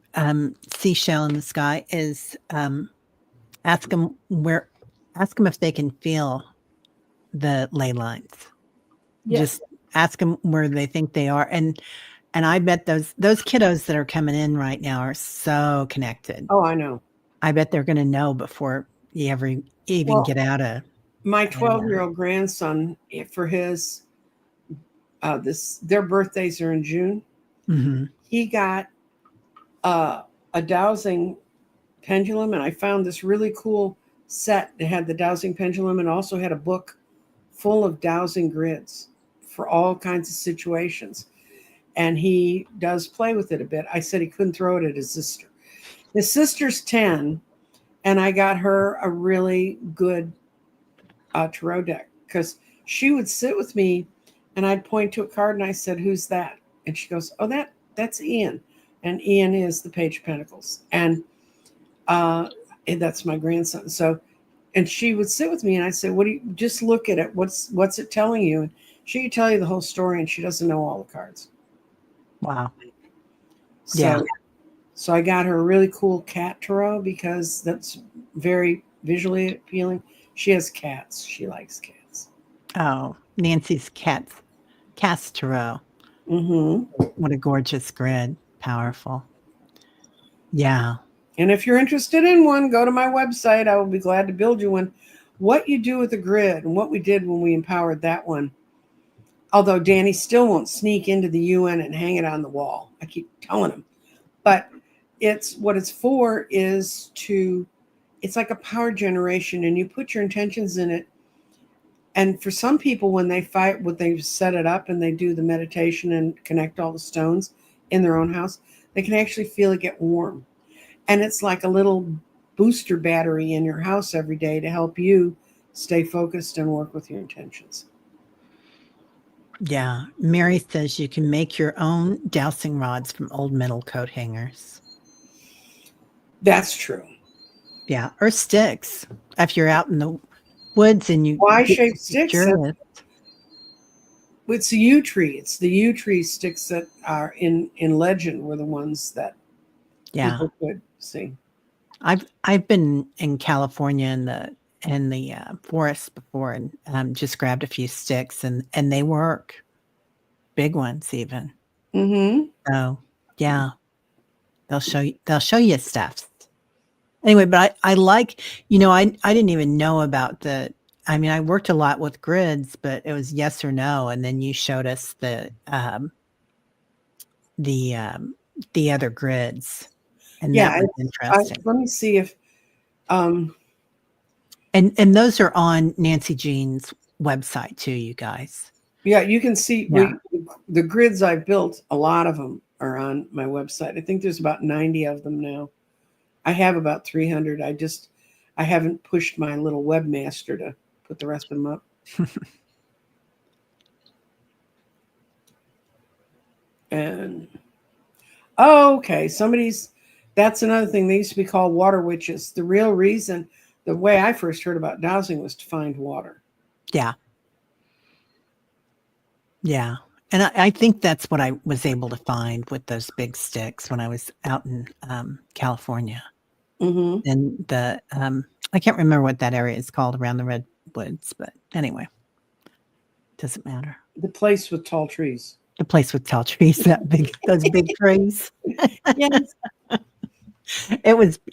seashell in the sky, is ask them if they can feel the ley lines. Yes. Just ask them where they think they are, and I bet those kiddos that are coming in right now are so connected. Oh, I know. I bet they're going to know before you ever even get out of. My 12-year-old grandson, for his their birthdays are in June. Mm-hmm. He got a dowsing pendulum, and I found this really cool set that had the dowsing pendulum and also had a book full of dowsing grids for all kinds of situations. And he does play with it a bit. I said he couldn't throw it at his sister. His sister's 10, and I got her a really good tarot deck because she would sit with me and I'd point to a card and I said, "Who's that?" And she goes, "Oh, that's Ian." And Ian is the Page of Pentacles. And that's my grandson. So, and she would sit with me and I'd say, "What do you, just look at it. What's it telling you?" And she could tell you the whole story and she doesn't know all the cards. Wow. So I got her a really cool cat tarot because that's very visually appealing. She has cats. She likes cats. Oh, Nancy's cats tarot. Mm-hmm. What a gorgeous grid. Powerful. Yeah. And if you're interested in one, go to my website. I will be glad to build you one. What you do with the grid and what we did when we empowered that one. Although Danny still won't sneak into the UN and hang it on the wall. I keep telling him. But what it's for is it's like a power generation, and you put your intentions in it. And for some people, when they set it up and they do the meditation and connect all the stones in their own house, they can actually feel it get warm. And it's like a little booster battery in your house every day to help you stay focused and work with your intentions. Yeah. Mary says you can make your own dowsing rods from old metal coat hangers. That's true. Yeah. Or sticks. If you're out in the woods and you Y-shaped sticks. It's the yew tree. It's the yew tree sticks that are in legend were the ones that people could see. I've been in California in the forest before and just grabbed a few sticks and they work. Big ones even. Mm-hmm. So yeah, they'll show you stuff. Anyway, but I like, I didn't even know about I worked a lot with grids, but it was yes or no. And then you showed us the other grids. And that was interesting. Let me see if, and those are on Nancy Jean's website too, you guys. Yeah, you can see the grids I've built. A lot of them are on my website. I think there's about 90 of them now. I have about 300. I haven't pushed my little webmaster to put the rest of them up. And okay, that's another thing. They used to be called water witches. The real reason, the way I first heard about dowsing was to find water. Yeah. Yeah. And I think that's what I was able to find with those big sticks when I was out in California. Mm-hmm. And I can't remember what that area is called around the redwoods, but anyway, doesn't matter. The place with tall trees. The place with tall trees, those big trees. Yes.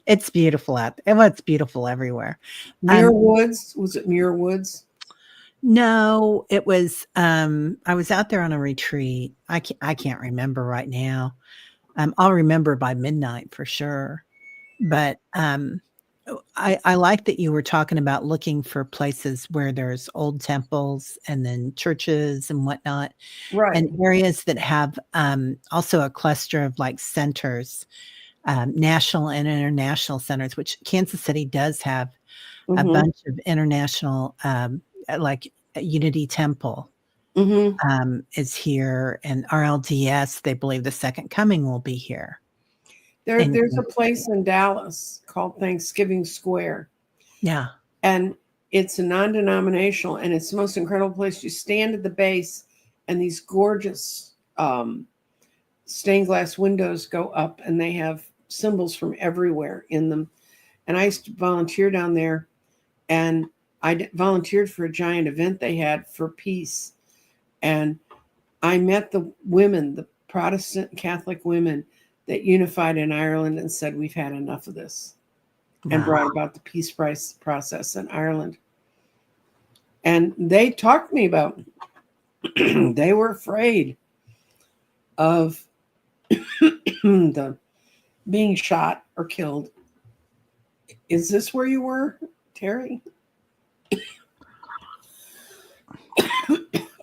It's beautiful out there. Well, it's beautiful everywhere. Muir Woods. Was it Muir Woods? No, it was, I was out there on a retreat. I can't remember right now. I'll remember by midnight for sure. But, I like that you were talking about looking for places where there's old temples and then churches and whatnot, Right. and areas that have, also a cluster of, like, centers, national and international centers, which Kansas City does have a Mm-hmm. bunch of international, like Unity Temple Mm-hmm. is here, and RLDS, they believe the second coming will be here. There's a place in Dallas called Thanksgiving Square. Yeah. And it's a non-denominational, and it's the most incredible place. You stand at the base, and these gorgeous stained glass windows go up, and they have symbols from everywhere in them. And I used to volunteer down there, and I volunteered for a giant event they had for peace. And I met the women, the Protestant Catholic women that unified in Ireland and said, we've had enough of this, and brought about the peace process in Ireland. And they talked to me about they were afraid of the being shot or killed. Is this where you were, Teri?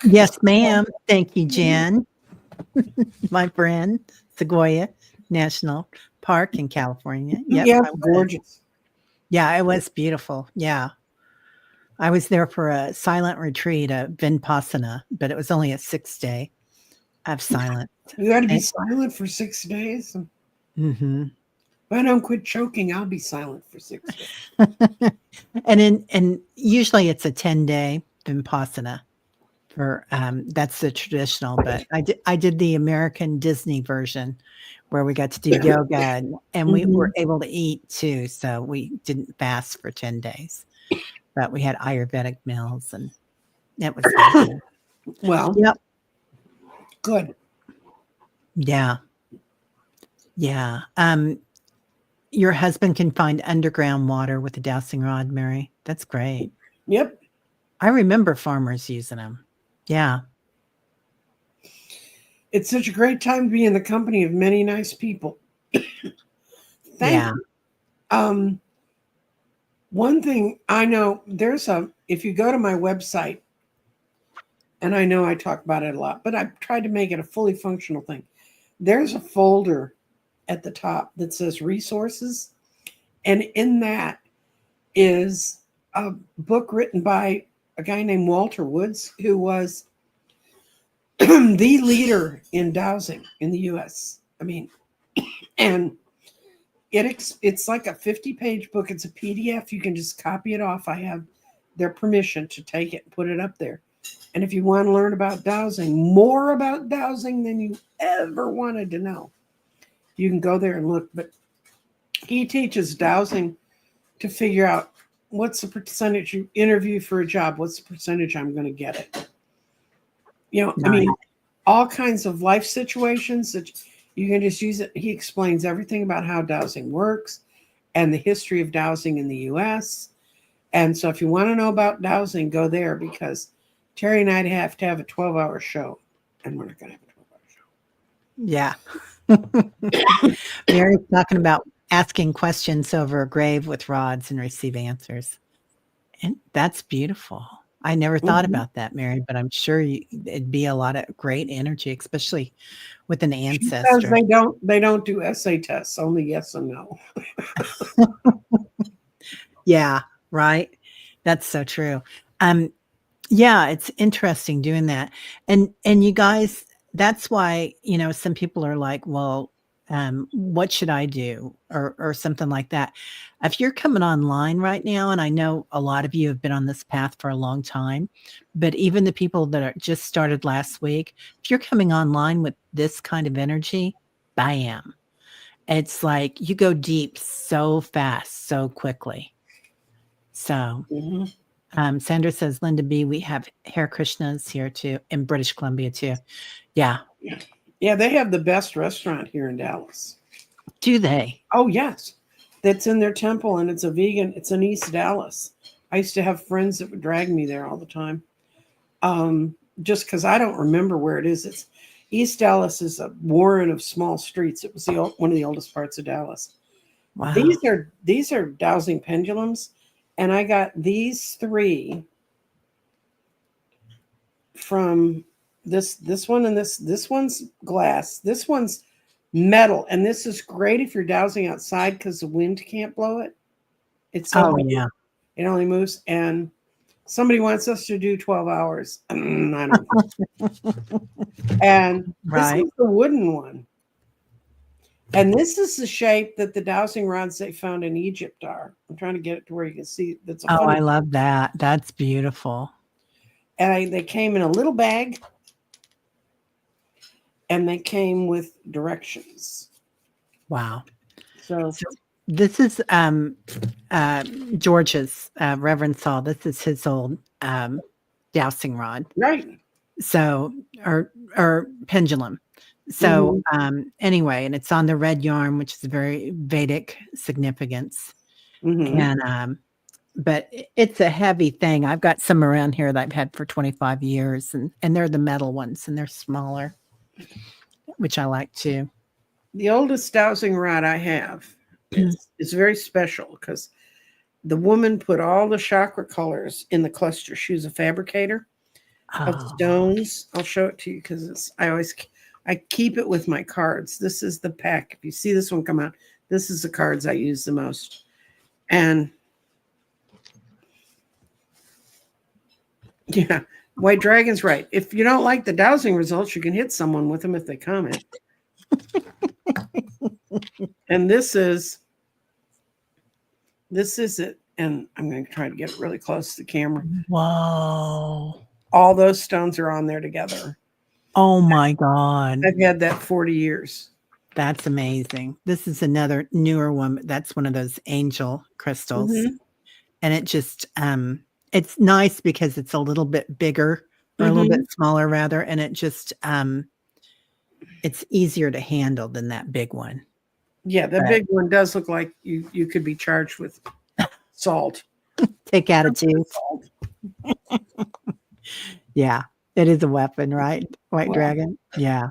Yes, ma'am. Thank you, Jen. My friend, Sequoia National Park in California. Yep, Yeah, gorgeous. Yeah, it was beautiful. Yeah. I was there for a silent retreat, a Vipassana, but it was only a 6-day of silence. You got to be silent for 6 days. Mm-hmm. If I don't quit choking, I'll be silent for 6 days. and usually it's a 10-day Vipassana. For that's the traditional, but I did the American Disney version where we got to do yoga and we were able to eat too, so we didn't fast for 10 days, but we had Ayurvedic meals and it was good. Well, yep, good. Yeah. Your husband can find underground water with a dowsing rod, Mary. That's great. Yep. I remember farmers using them. Yeah. It's such a great time to be in the company of many nice people. Thank you. One thing I know, if you go to my website, and I know I talk about it a lot, but I've tried to make it a fully functional thing. There's a folder at the top that says resources. And in that is a book written by a guy named Walter Woods, who was the leader in dowsing in the US. I mean, and it's like a 50-page book. It's a PDF. You can just copy it off. I have their permission to take it and put it up there. And if you want to learn about dowsing, more about dowsing than you ever wanted to know, you can go there and look. But he teaches dowsing to figure out what's the percentage you interview for a job, what's the percentage I'm going to get it. Nice. I mean, all kinds of life situations that you can just use it. He explains everything about how dowsing works and the history of dowsing in the US. And so if you want to know about dowsing, go there, because Teri and I have to have a 12-hour show, and we're not going to have a 12-hour show. Yeah. Mary's talking about asking questions over a grave with rods and receive answers. And that's beautiful. I never thought about that, Mary, but I'm sure it'd be a lot of great energy, especially with an ancestor. They don't do essay tests, only yes and no. Yeah, right. That's so true. Yeah, it's interesting doing that. And you guys, that's why, some people are like, well, what should I do? Or something like that. If you're coming online right now, and I know a lot of you have been on this path for a long time, but even the people that are just started last week, if you're coming online with this kind of energy, bam. It's like you go deep so fast, so quickly. So Sandra says, Linda B, we have Hare Krishnas here too, in British Columbia too. Yeah. Yeah, they have the best restaurant here in Dallas. Do they? Oh, yes. That's in their temple, and it's a vegan. It's in East Dallas. I used to have friends that would drag me there all the time. Just because I don't remember where it is. It's East Dallas is a warren of small streets. It was one of the oldest parts of Dallas. Wow. These are dowsing pendulums, and I got these 3 from this one, and this one's glass. This one's metal, and this is great if you're dowsing outside because the wind can't blow it. It's so yeah. It only moves, and somebody wants us to do 12 hours. I don't know. And this is the wooden one. And this is the shape that the dowsing rods they found in Egypt are. I'm trying to get it to where you can see. That's I love that. That's beautiful. And they came in a little bag, and they came with directions. Wow. So this is George's Reverend Saul. This is his old dowsing rod. Right. So or pendulum. So anyway, and it's on the red yarn, which is a very Vedic significance. And but it's a heavy thing. I've got some around here that I've had for 25 years, and they're the metal ones, and they're smaller, which I like too. The oldest dowsing rod I have is very special because the woman put all the chakra colors in the cluster. She was a fabricator of stones. I'll show it to you because I keep it with my cards. This is the pack. If you see this one come out, this is the cards I use the most. And yeah, White Dragon's right. If you don't like the dowsing results, you can hit someone with them if they comment. And this is it. And I'm going to try to get it really close to the camera. Whoa. All those stones are on there together. Oh my God. I've had that 40 years. That's amazing. This is another newer one. That's one of those angel crystals. And it just, it's nice because it's a little bit bigger or a little bit smaller rather. And it just, it's easier to handle than that big one. Yeah, the big one does look like you could be charged with salt. Take attitudes. Yeah, it is a weapon, right? White Dragon. Yeah.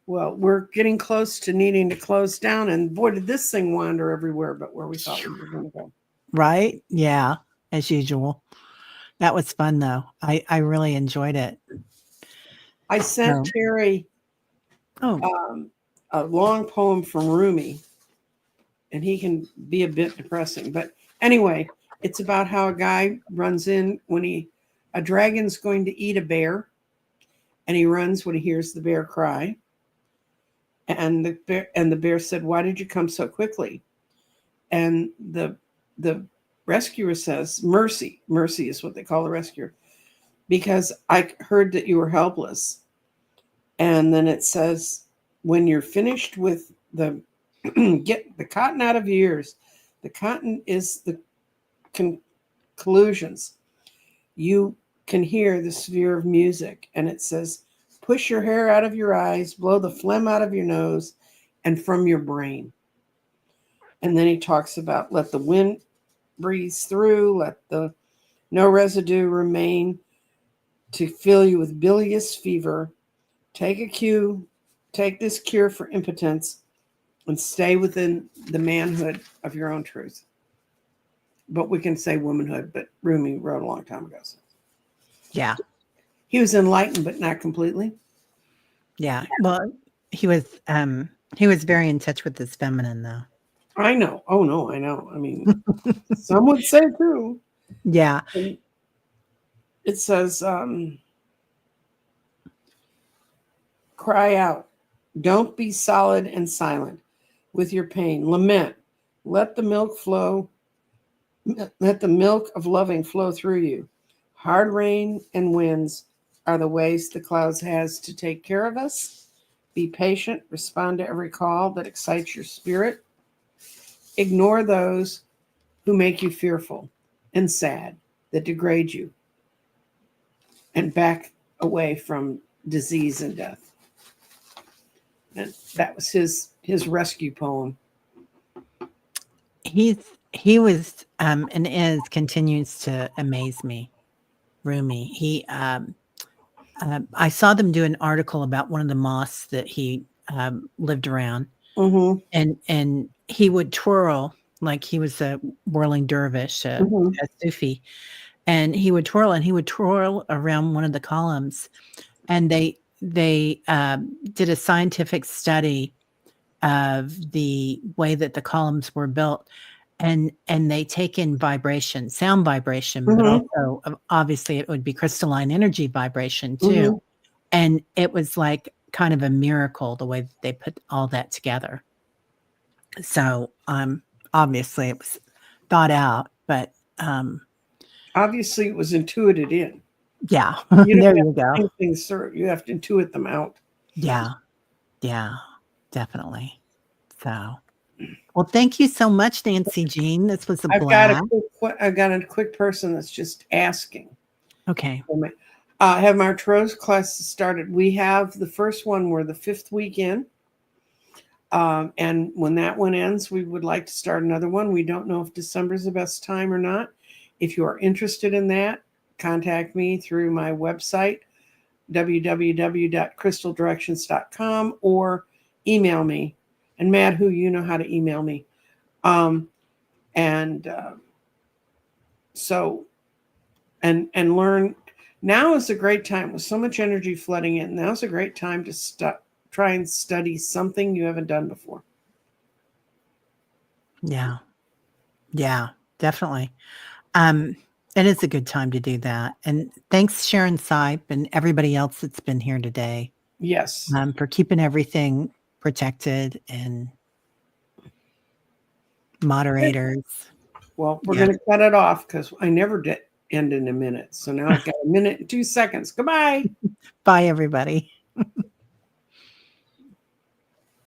Well, we're getting close to needing to close down, and boy, did this thing wander everywhere but where we thought we were going to go. Right? Yeah, as usual. That was fun, though. I really enjoyed it. I sent Teri a long poem from Rumi, and he can be a bit depressing. But anyway, it's about how a guy runs in when a dragon's going to eat a bear, and he runs when he hears the bear cry. And the bear said, "Why did you come so quickly?" And the rescuer says, "Mercy. Mercy is what they call the rescuer, because I heard that you were helpless." And then it says, "When you're finished with get the cotton out of your ears, the cotton is the conclusions. You can hear the sphere of music." And it says, "Push your hair out of your eyes, blow the phlegm out of your nose and from your brain." And then he talks about let the wind breeze through, let no residue remain to fill you with bilious fever. Take this cure for impotence and stay within the manhood of your own truth. But we can say womanhood, but Rumi wrote a long time ago. So. Yeah. He was enlightened, but not completely. Yeah. Well, he was very in touch with his feminine, though. I know. Oh, no, I know. I mean, some would say too. Yeah. It says, cry out. Don't be solid and silent with your pain. Lament. Let the milk flow. Let the milk of loving flow through you. Hard rain and winds are the ways the clouds has to take care of us. Be patient. Respond to every call that excites your spirit. Ignore those who make you fearful and sad. that degrade you and back away from disease and death. And that was his rescue poem. He was and is continues to amaze me, Rumi. I saw them do an article about one of the mosques that he lived around, and he would twirl like he was a whirling dervish, a Sufi, and he would twirl around one of the columns, and they did a scientific study of the way that the columns were built, and they take in vibration, sound vibration, but also obviously it would be crystalline energy vibration too. And it was like kind of a miracle the way that they put all that together. So obviously it was thought out, but obviously it was intuited in. Yeah. You there you go. Things, you have to intuit them out. Yeah. Yeah, definitely. So, well, thank you so much, Nancy Jean. This was a blast. I've got a quick person that's just asking. Okay. Have my Tarot classes started? We have the first one. We're the 5th week in. And when that one ends, we would like to start another one. We don't know if December is the best time or not. If you are interested in that, contact me through my website, www.crystaldirections.com, or email me. And Matt, who you know how to email me. So learn. Now is a great time with so much energy flooding in. Now is a great time to try and study something you haven't done before. Yeah. Yeah, definitely. It is a good time to do that. And thanks, Sharon Sipe and everybody else that's been here today. Yes. For keeping everything protected and moderators. Well, we're going to cut it off because I never did end in a minute. So now I've got a minute and 2 seconds. Goodbye. Bye, everybody.